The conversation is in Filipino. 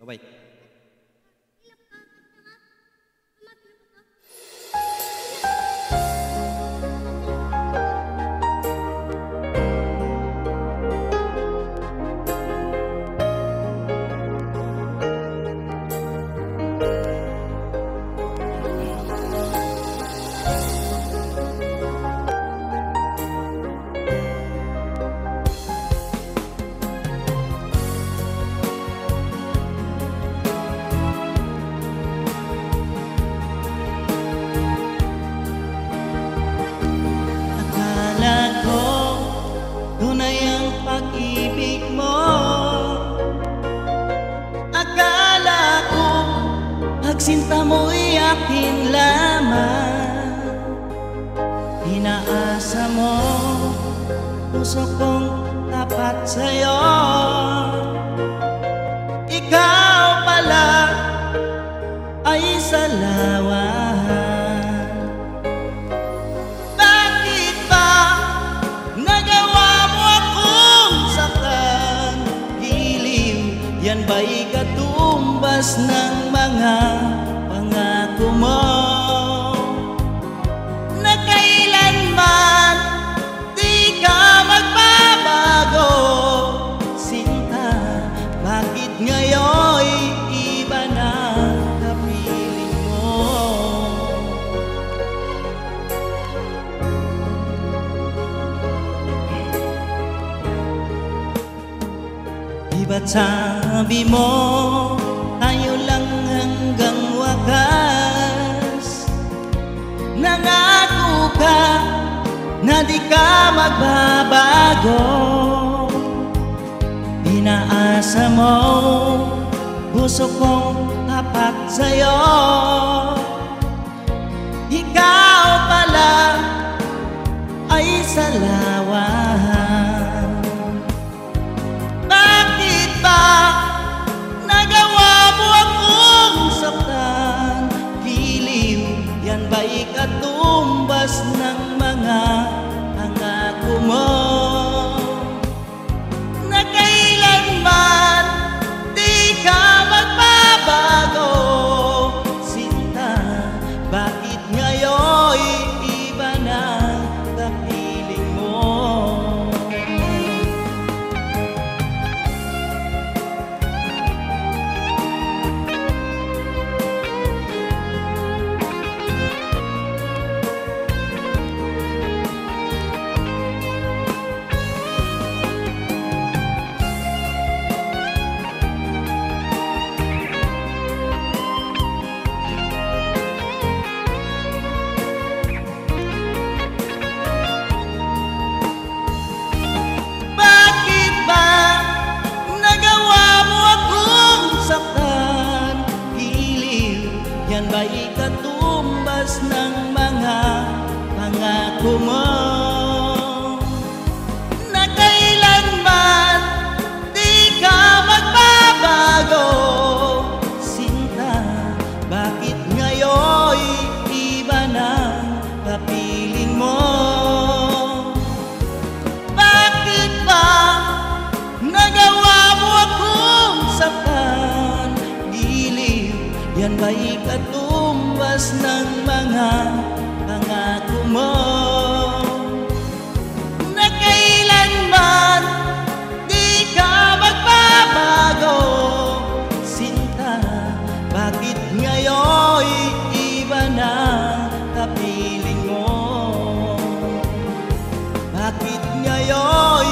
Bye-bye. Tunay ang pag-ibig mo. Akala ko pagsinta mo'y akin lamang. Inaasa mo puso kong tapat sa'yo. Ikaw pala ay salawan. Yan ba'y katumbas ng mga pangako mo na kailanman di ka magbabago? Sinta, bakit ngayon iba na kapiling mo? Di ba't sabi mo tayo lang hanggang wakas? Nangako ka na di ka magbabago. Inaasa mo puso kong tapat sa'yo. Ikaw pala ay salawan. Yan ba'y katumbas ng mga pangako mo na kailanman di ka magbabago? Sinta, bakit ngayon iba na kapiling mo? Yan ba'y katumbas ng mga pangako mo na kailanman di ka magbabago? Sinta, bakit ngayon iba na kapiling mo? Bakit ba nagawa mo akong saktan? Yan ba'y katumbas ng mga pangako mo na kailanman di ka magbabago? Sinta, bakit ngayon iba na kapiling mo? Bakit ngayon